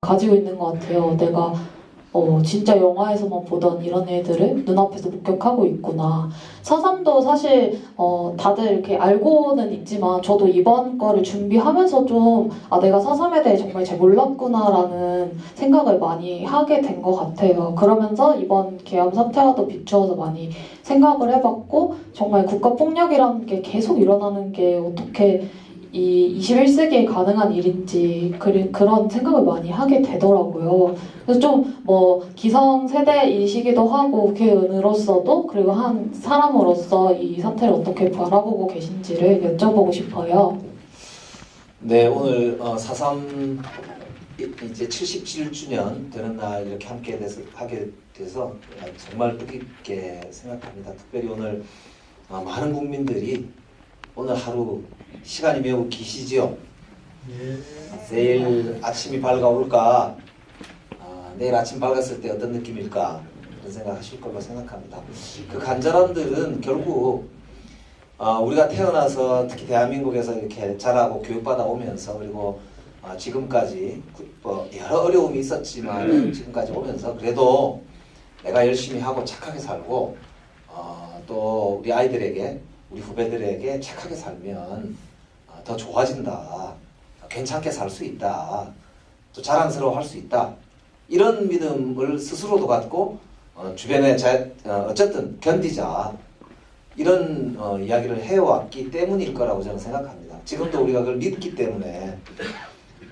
가지고 있는 것 같아요. 내가 진짜 영화에서만 보던 이런 일들을 눈앞에서 목격하고 있구나. 사삼도 사실 다들 이렇게 알고는 있지만 저도 이번 거를 준비하면서 좀 내가 사삼에 대해 정말 잘 몰랐구나라는 생각을 많이 하게 된 것 같아요. 그러면서 이번 계엄 사태와도 비추어서 많이 생각을 해봤고 정말 국가폭력이라는 게 계속 일어나는 게 어떻게 이 21세기에 가능한 일인지 그런 생각을 많이 하게 되더라고요. 그래서 좀 기성세대이시기도 하고 국회의원으로서도 그리고 한 사람으로서 이 사태를 어떻게 바라보고 계신지를 여쭤보고 싶어요. 네, 오늘 4.3 이제 77주년 되는 날 이렇게 하게 돼서 정말 뜻깊게 생각합니다. 특별히 오늘 많은 국민들이 오늘 하루 시간이 매우 기시지요. 내일 아침이 밝아올까? 내일 아침 밝았을 때 어떤 느낌일까? 그런 생각하실 거라고 생각합니다. 그 간절함들은 결국 우리가 태어나서 특히 대한민국에서 이렇게 자라고 교육받아 오면서 그리고 지금까지 여러 어려움이 있었지만 지금까지 오면서 그래도 내가 열심히 하고 착하게 살고 또 우리 아이들에게 우리 후배들에게 착하게 살면 더 좋아진다. 괜찮게 살 수 있다. 또 자랑스러워 할 수 있다. 이런 믿음을 스스로도 갖고 주변에 어쨌든 견디자. 이런 이야기를 해왔기 때문일 거라고 저는 생각합니다. 지금도 우리가 그걸 믿기 때문에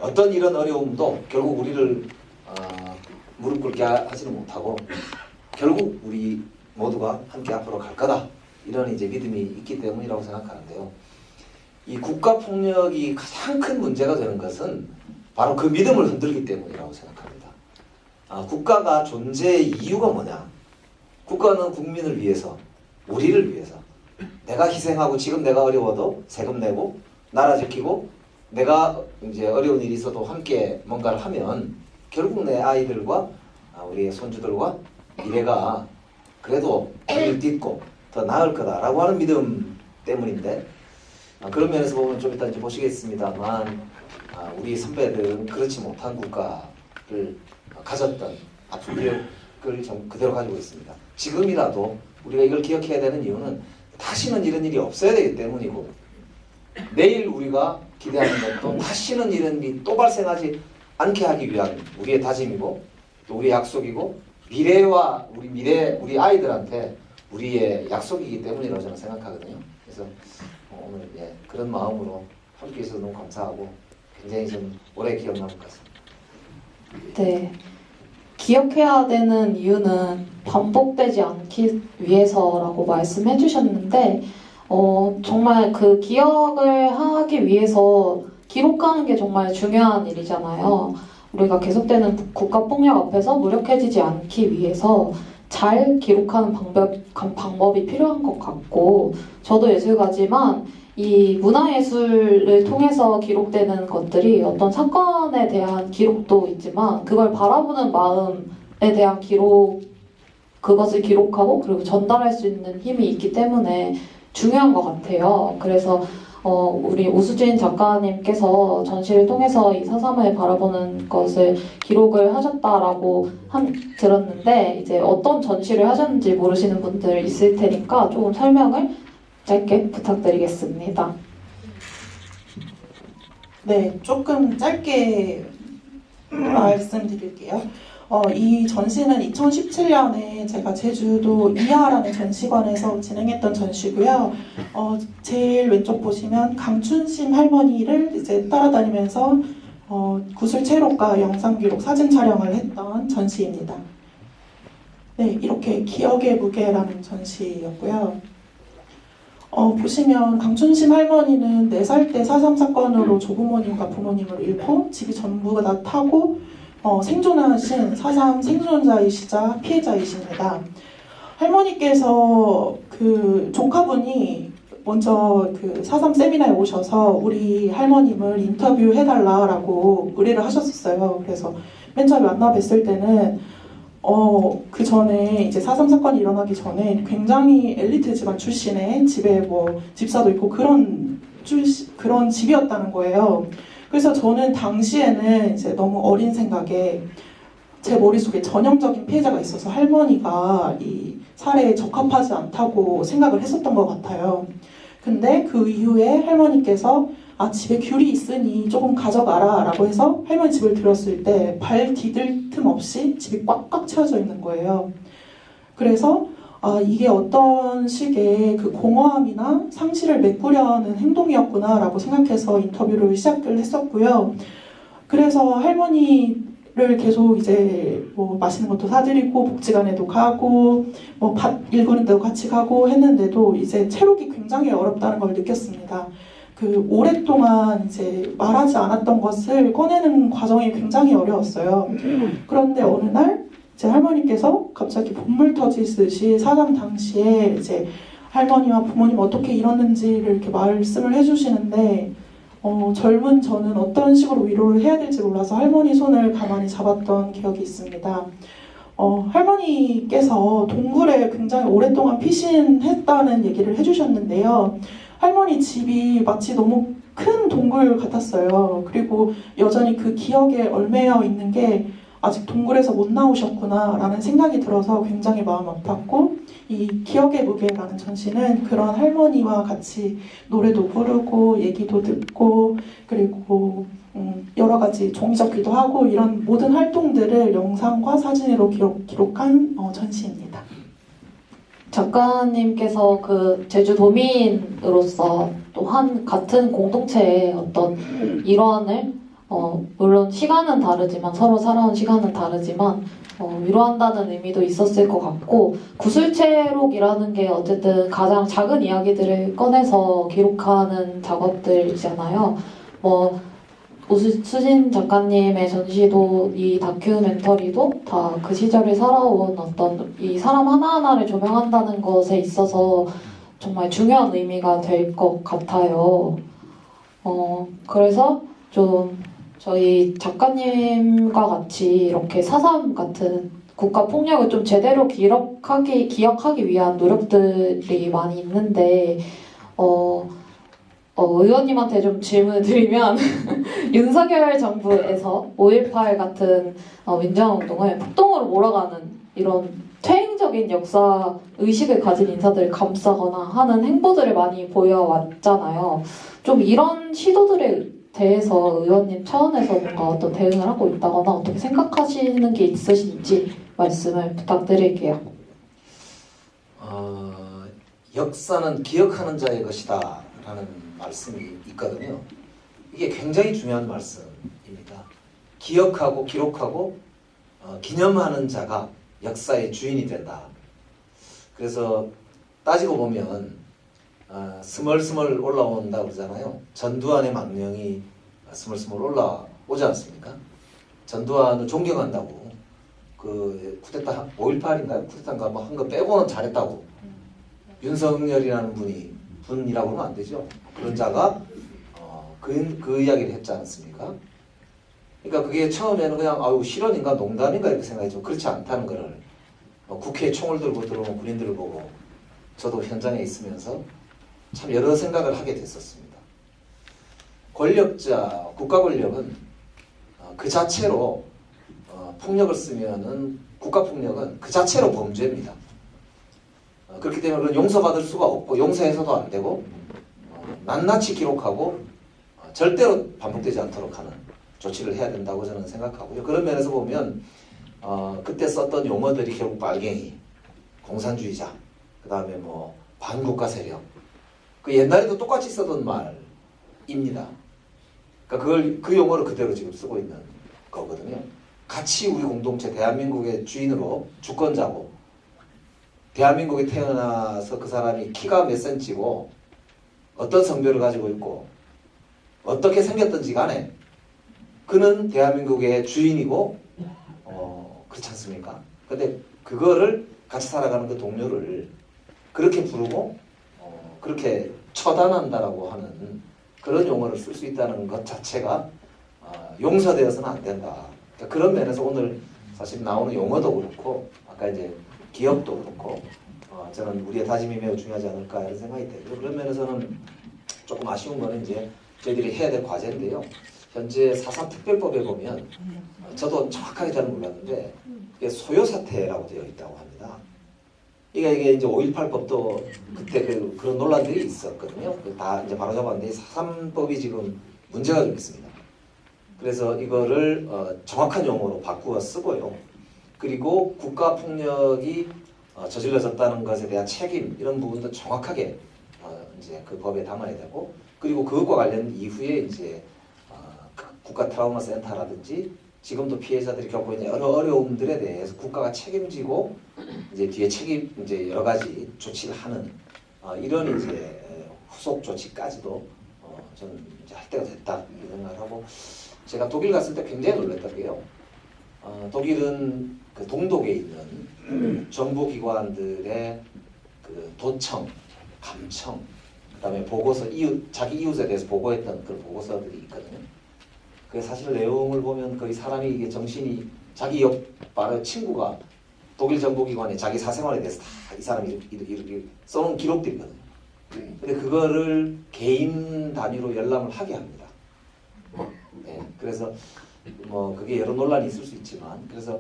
어떤 이런 어려움도 결국 우리를 무릎 꿇게 하지는 못하고 결국 우리 모두가 함께 앞으로 갈 거다. 이런 이제 믿음이 있기 때문이라고 생각하는데요. 이 국가 폭력이 가장 큰 문제가 되는 것은 바로 그 믿음을 흔들기 때문이라고 생각합니다. 국가가 존재의 이유가 뭐냐? 국가는 국민을 위해서, 우리를 위해서, 내가 희생하고 지금 내가 어려워도 세금 내고 나라 지키고 내가 이제 어려운 일이 있어도 함께 뭔가를 하면 결국 내 아이들과 우리의 손주들과 미래가 그래도 길을 딛고 더 나을 거다라고 하는 믿음 때문인데 그런 면에서 보면 좀 이따 이제 보시겠습니다만 우리 선배들은 그렇지 못한 국가를 가졌던 아픈 기억을 좀 그대로 가지고 있습니다. 지금이라도 우리가 이걸 기억해야 되는 이유는 다시는 이런 일이 없어야 되기 때문이고 내일 우리가 기대하는 것도 다시는 이런 일이 또 발생하지 않게 하기 위한 우리의 다짐이고 또 우리의 약속이고 미래와 우리 아이들한테 우리의 약속이기 때문이라고 저는 생각하거든요. 그래서 오늘 그런 마음으로 함께 해주셔서 너무 감사하고 굉장히 좀 오래 기억 남을 것 같습니다. 네. 기억해야 되는 이유는 반복되지 않기 위해서라고 말씀해 주셨는데 정말 그 기억을 하기 위해서 기록하는 게 정말 중요한 일이잖아요. 우리가 계속되는 국가폭력 앞에서 무력해지지 않기 위해서 잘 기록하는 방법이 필요한 것 같고 저도 예술가지만 이 문화예술을 통해서 기록되는 것들이 어떤 사건에 대한 기록도 있지만 그걸 바라보는 마음에 대한 그것을 기록하고 그리고 전달할 수 있는 힘이 있기 때문에 중요한 것 같아요. 그래서 우리 오수진 작가님께서 전시를 통해서 이 4.3을 바라보는 것을 기록을 하셨다라고 들었는데 이제 어떤 전시를 하셨는지 모르시는 분들 있을 테니까 조금 설명을 짧게 부탁드리겠습니다. 네, 조금 짧게 말씀드릴게요. 이 전시는 2017년에 제가 제주도 이하라는 전시관에서 진행했던 전시고요. 제일 왼쪽 보시면 강춘심 할머니를 이제 따라다니면서 구술 체록과 영상 기록, 사진 촬영을 했던 전시입니다. 네, 이렇게 기억의 무게라는 전시였고요. 보시면 강춘심 할머니는 4살 때 4.3 사건으로 조부모님과 부모님을 잃고 집이 전부가 다 타고 생존하신 4.3 생존자이시자 피해자이십니다. 할머니께서 그 조카분이 먼저 그 4.3 세미나에 오셔서 우리 할머님을 인터뷰해달라고 의뢰를 하셨었어요. 그래서 맨 처음에 만나 뵀을 때는 그 전에 이제 4.3 사건이 일어나기 전에 굉장히 엘리트 집안 출신의 집에 집사도 있고 그런 집이었다는 거예요. 그래서 저는 당시에는 이제 너무 어린 생각에 제 머릿속에 전형적인 피해자가 있어서 할머니가 이 사례에 적합하지 않다고 생각을 했었던 것 같아요. 근데 그 이후에 할머니께서 집에 귤이 있으니 조금 가져가라 라고 해서 할머니 집을 들였을 때 발 디딜 틈 없이 집이 꽉꽉 채워져 있는 거예요. 그래서 이게 어떤 식의 그 공허함이나 상실을 메꾸려는 행동이었구나 라고 생각해서 인터뷰를 시작을 했었고요. 그래서 할머니를 계속 이제 뭐 맛있는 것도 사드리고 복지관에도 가고 뭐 밥 읽는 데도 같이 가고 했는데도 이제 체록이 굉장히 어렵다는 걸 느꼈습니다. 그 오랫동안 이제 말하지 않았던 것을 꺼내는 과정이 굉장히 어려웠어요. 그런데 어느 날 제 할머니께서 갑자기 본물 터지듯이 사감 당시에 이제 할머니와 부모님 어떻게 이뤘는지를 이렇게 말씀을 해주시는데 젊은 저는 어떤 식으로 위로를 해야 될지 몰라서 할머니 손을 가만히 잡았던 기억이 있습니다. 할머니께서 동굴에 굉장히 오랫동안 피신했다는 얘기를 해주셨는데요. 할머니 집이 마치 너무 큰 동굴 같았어요. 그리고 여전히 그 기억에 얽매여 있는 게 아직 동굴에서 못 나오셨구나 라는 생각이 들어서 굉장히 마음 아팠고, 이 기억의 무게라는 전시는 그런 할머니와 같이 노래도 부르고 얘기도 듣고 그리고 여러 가지 종이접기도 하고 이런 모든 활동들을 영상과 사진으로 기록한 전시입니다. 작가님께서 그 제주도민으로서 또 같은 공동체의 어떤 일원을 물론 시간은 다르지만 서로 살아온 시간은 다르지만 위로한다는 의미도 있었을 것 같고, 구술체록이라는 게 어쨌든 가장 작은 이야기들을 꺼내서 기록하는 작업들이잖아요. 수진 작가님의 전시도 이 다큐멘터리도 다 그 시절을 살아온 어떤 이 사람 하나하나를 조명한다는 것에 있어서 정말 중요한 의미가 될 것 같아요. 그래서 좀 저희 작가님과 같이 이렇게 4.3 같은 국가 폭력을 좀 제대로 기억하기 위한 노력들이 많이 있는데, 의원님한테 좀 질문을 드리면 윤석열 정부에서 5.18 같은 민주화운동을 폭동으로 몰아가는 이런 퇴행적인 역사 의식을 가진 인사들을 감싸거나 하는 행보들을 많이 보여왔잖아요. 좀 이런 시도들에 대해서 의원님 차원에서 뭔가 어떤 대응을 하고 있다거나 어떻게 생각하시는 게 있으신지 말씀을 부탁드릴게요. 역사는 기억하는 자의 것이다 라는 말씀이 있거든요. 이게 굉장히 중요한 말씀입니다. 기억하고 기록하고 기념하는 자가 역사의 주인이 된다. 그래서 따지고 보면 스멀스멀 올라온다 그러잖아요. 전두환의 망령이 스멀스멀 올라오지 않습니까? 전두환을 존경한다고, 그 쿠데타 5.18인가요? 쿠데타인가 뭐 한 거 빼고는 잘했다고 윤석열이라는 분이라고 하면 안 되죠. 그런 자가 그 이야기를 했지 않습니까? 그러니까 그게 처음에는 그냥 실언인가 농담인가 이렇게 생각했죠. 그렇지 않다는 거를 국회에 총을 들고 들어오는 군인들을 보고 저도 현장에 있으면서 참 여러 생각을 하게 됐었습니다. 국가 권력은 그 자체로 폭력을 쓰면은 국가 폭력은 그 자체로 범죄입니다. 그렇기 때문에 그건 용서받을 수가 없고 용서해서도 안 되고 낱낱이 기록하고 절대로 반복되지 않도록 하는 조치를 해야 된다고 저는 생각하고요. 그런 면에서 보면 그때 썼던 용어들이 결국 빨갱이, 공산주의자, 그 다음에 뭐 반국가 세력, 그 옛날에도 똑같이 쓰던 말입니다. 그러니까 그 용어를 그대로 지금 쓰고 있는 거거든요. 같이 우리 공동체 대한민국의 주인으로 주권자고, 대한민국에 태어나서 그 사람이 키가 몇 센치고 어떤 성별을 가지고 있고 어떻게 생겼든지 간에 그는 대한민국의 주인이고 그렇지 않습니까? 근데 그거를 같이 살아가는 그 동료를 그렇게 부르고 그렇게 처단한다라고 하는 그런 용어를 쓸 수 있다는 것 자체가 용서되어서는 안 된다. 그러니까 그런 면에서 오늘 사실 나오는 용어도 그렇고 아까 이제 기억도 그렇고 저는 우리의 다짐이 매우 중요하지 않을까 이런 생각이 들고요. 그런 면에서는 조금 아쉬운 거는 이제 저희들이 해야 될 과제인데요. 현재 4.3 특별법에 보면 저도 정확하게 잘 몰랐는데 이게 소요 사태라고 되어 있다고 합니다. 이게 이제 5.18법도 그때 그런 논란들이 있었거든요. 다 이제 바로잡았는데 4.3법이 지금 문제가 좀 있습니다. 그래서 이거를 정확한 용어로 바꾸어 쓰고요. 그리고 국가폭력이 저질러졌다는 것에 대한 책임 이런 부분도 정확하게 이제 그 법에 담아야 되고, 그리고 그것과 관련 이후에 이제 국가 트라우마 센터라든지 지금도 피해자들이 겪고 있는 여러 어려움들에 대해서 국가가 책임지고 이제 뒤에 이제 여러 가지 조치를 하는 이런 이제 후속 조치까지도 저는 이제 할 때가 됐다 이 생각을 하고, 제가 독일 갔을 때 굉장히 놀랐던 게요. 독일은 그 동독에 있는 정부기관들의 그 도청, 감청, 그다음에 보고서 자기 이웃에 대해서 보고했던 그런 보고서들이 있거든요. 그 사실 내용을 보면 거의 사람이 이게 정신이 자기 옆 바로 친구가 독일 정보기관에 자기 사생활에 대해서 다 이 사람이 이렇게 써놓은 기록들이거든요. 근데 그거를 개인 단위로 열람을 하게 합니다. 네, 그래서 뭐 그게 여러 논란이 있을 수 있지만, 그래서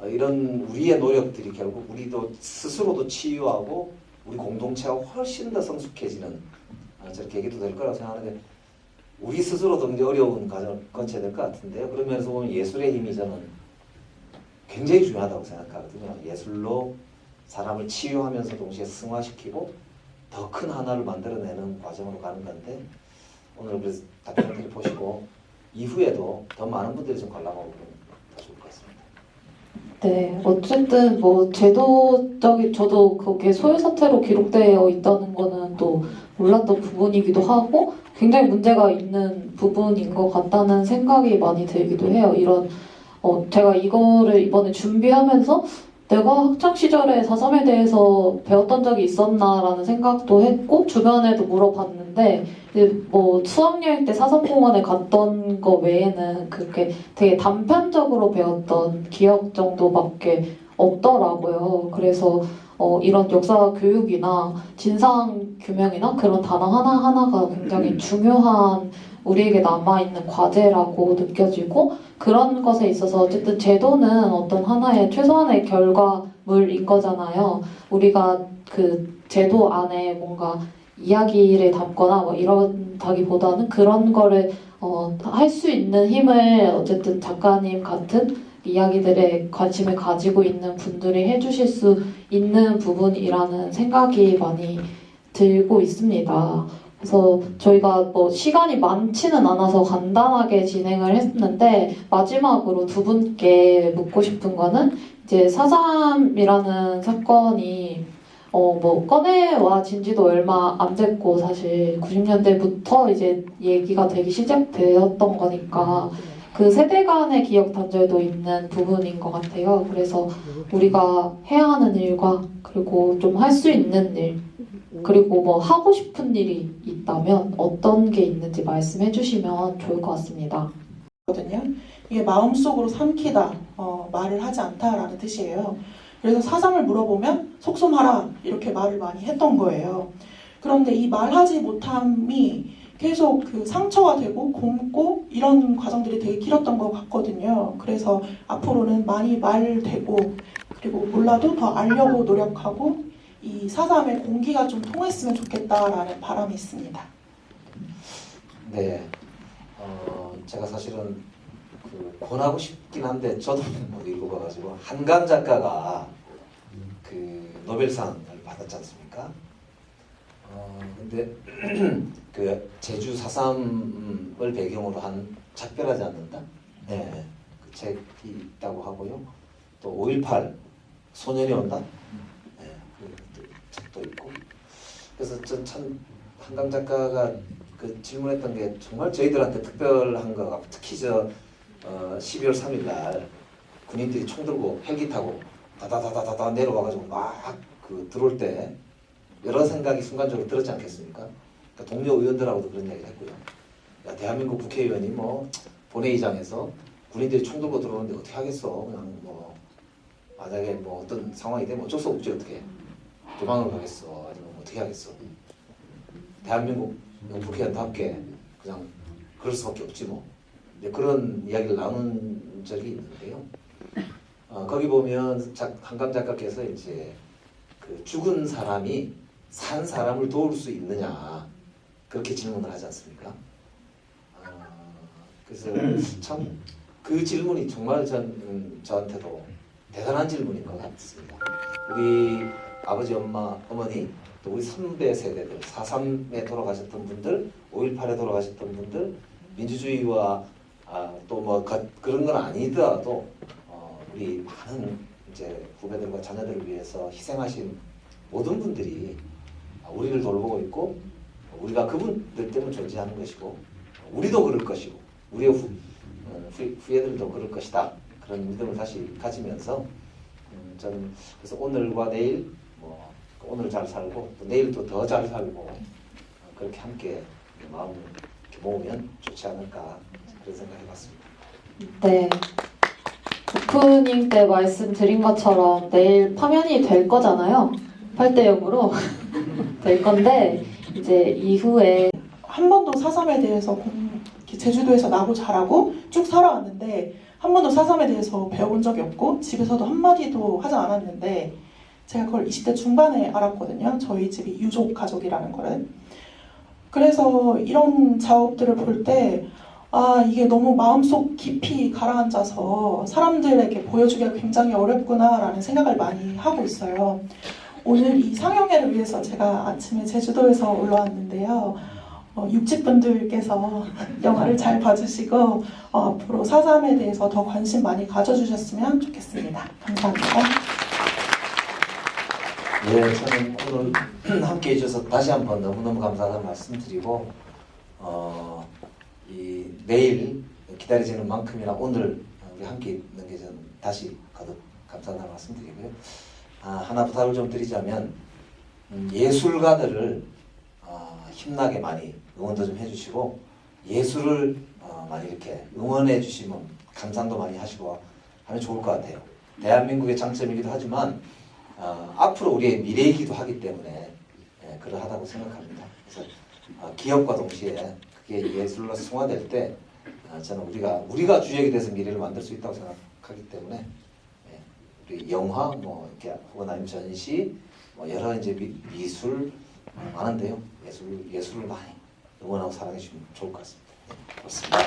이런 우리의 노력들이 결국 우리도 스스로도 치유하고 우리 공동체가 훨씬 더 성숙해지는 저런 계기도 될 거라고 생각하는데, 우리 스스로도 굉장히 어려운 과정을 거쳐야 될 것 같은데요. 그런 면에서 보면 예술의 힘이 저는 굉장히 중요하다고 생각하거든요. 예술로 사람을 치유하면서 동시에 승화시키고 더 큰 하나를 만들어내는 과정으로 가는 건데, 오늘 그래서 다큐멘터리 보시고 이후에도 더 많은 분들이 좀 관람하고 그러면 더 좋을 것 같습니다. 네, 어쨌든 뭐 제도적인 저도 그게 소요 사태로 기록되어 있다는 거는 또 몰랐던 부분이기도 하고 굉장히 문제가 있는 부분인 것 같다는 생각이 많이 들기도 해요. 이런 제가 이거를 이번에 준비하면서 내가 학창 시절에 4.3에 대해서 배웠던 적이 있었나라는 생각도 했고, 주변에도 물어봤는데 이제 뭐 수학여행 때 4.3공원에 갔던 거 외에는 그렇게 되게 단편적으로 배웠던 기억 정도밖에 없더라고요. 그래서 이런 역사 교육이나 진상 규명이나 그런 단어 하나하나가 굉장히 중요한 우리에게 남아있는 과제라고 느껴지고, 그런 것에 있어서 어쨌든 제도는 어떤 하나의 최소한의 결과물인 거잖아요. 우리가 그 제도 안에 뭔가 이야기를 담거나 뭐 이런다기보다는 그런 거를 할 수 있는 힘을 어쨌든 작가님 같은 이야기들에 관심을 가지고 있는 분들이 해주실 수 있는 부분이라는 생각이 많이 들고 있습니다. 그래서 저희가 뭐 시간이 많지는 않아서 간단하게 진행을 했는데, 마지막으로 두 분께 묻고 싶은 거는 이제 4.3이라는 사건이 뭐 꺼내와진 지도 얼마 안 됐고, 사실 90년대부터 이제 얘기가 되기 시작되었던 거니까 그 세대 간의 기억 단절도 있는 부분인 것 같아요. 그래서 우리가 해야 하는 일과 그리고 좀 할 수 있는 일, 그리고 뭐 하고 싶은 일이 있다면 어떤 게 있는지 말씀해 주시면 좋을 것 같습니다. 거든요. 이게 마음속으로 삼키다, 말을 하지 않다라는 뜻이에요. 그래서 사상을 물어보면 속숨하라 이렇게 말을 많이 했던 거예요. 그런데 이 말하지 못함이 계속 그 상처가 되고 곪고 이런 과정들이 되게 길었던 것 같거든요. 그래서 앞으로는 많이 말되고, 그리고 몰라도 더 알려고 노력하고 이 4.3의 공기가 좀 통했으면 좋겠다라는 바람이 있습니다. 네, 제가 사실은 권하고 싶긴 한데 저도 못 읽어봐가지고, 한강 작가가 그 노벨상을 받았지 않습니까? 근데 그 제주 4.3을 배경으로 한 작별하지 않는다? 네, 그 책이 있다고 하고요. 또 5.18 소년이 온다? 네, 그 책도 있고. 그래서 전 참 한강 작가가 그 질문했던 게 정말 저희들한테 특별한 거 같고, 특히 12월 3일 날 군인들이 총 들고 헬기 타고 다다다다다 내려와가지고 막 들어올 때 여러 생각이 순간적으로 들었지 않겠습니까? 그러니까 동료 의원들하고도 그런 얘기를 했고요. 야, 대한민국 국회의원이 뭐 본회의장에서 군인들이 총 들고 들어오는데 어떻게 하겠어? 그냥 뭐 만약에 뭐 어떤 상황이 되면 어쩔 수 없지, 어떻게 도망을 가겠어? 아니면 어떻게 하겠어? 대한민국 국회의원답게 그냥 그럴 수밖에 없지 뭐. 이제 그런 이야기를 나눈 적이 있는데요. 거기 보면 한강 작가께서 이제 그 죽은 사람이 산 사람을 도울 수 있느냐 그렇게 질문을 하지 않습니까? 그래서 참 그 질문이 정말 저한테도 대단한 질문인 것 같습니다. 우리 아버지, 엄마, 어머니, 또 우리 선배 세대들, 4.3에 돌아가셨던 분들, 5.18에 돌아가셨던 분들, 민주주의와 또 뭐 그런 건 아니더라도 우리 많은 이제 후배들과 자녀들을 위해서 희생하신 모든 분들이 우리를 돌보고 있고 우리가 그분들 때문에 존재하는 것이고 우리도 그럴 것이고 우리의 후예들도 그럴 것이다. 그런 믿음을 다시 가지면서 저는 그래서 오늘과 내일 오늘 잘 살고 또 내일도 더 잘 살고 그렇게 함께 마음을 이렇게 모으면 좋지 않을까 그런 생각해봤습니다. 네. 오프닝 때 말씀드린 것처럼 내일 파면이 될 거잖아요. 8대 0으로 될 건데 이제 이후에 한 번도 4.3에 대해서 이렇게 제주도에서 나고 자라고 쭉 살아왔는데 한 번도 4.3에 대해서 배워본 적이 없고 집에서도 한마디도 하지 않았는데 제가 그걸 20대 중반에 알았거든요. 저희 집이 유족 가족이라는 거를. 그래서 이런 작업들을 볼 때 이게 너무 마음속 깊이 가라앉아서 사람들에게 보여주기가 굉장히 어렵구나라는 생각을 많이 하고 있어요. 오늘 이 상영회를 위해서 제가 아침에 제주도에서 올라왔는데요. 육직분들께서 영화를 잘 봐주시고 앞으로 4.3에 대해서 더 관심 많이 가져주셨으면 좋겠습니다. 감사합니다. 네, 저는 오늘 함께 해주셔서 다시 한번 너무너무 감사하다는 말씀드리고 이 내일 기다려지는 만큼이나 오늘 우리 함께 있는 게 저는 다시 거듭 감사하다는 말씀드리고요. 하나 부탁을 좀 드리자면 예술가들을 힘나게 많이 응원도 좀 해주시고 예술을 많이 이렇게 응원해 주시면 감상도 많이 하시고 하면 좋을 것 같아요. 대한민국의 장점이기도 하지만 앞으로 우리의 미래이기도 하기 때문에 그러하다고 생각합니다. 그래서 기업과 동시에 그게 예술로 승화될 때 저는 우리가 주역이 돼서 미래를 만들 수 있다고 생각하기 때문에 우리 영화 이렇게 혹은 아니면 전시 여러 이제 미술 많은데요. 예술을 많이 응원하고 사랑해 주시면 좋을 것 같습니다. 그렇습니다.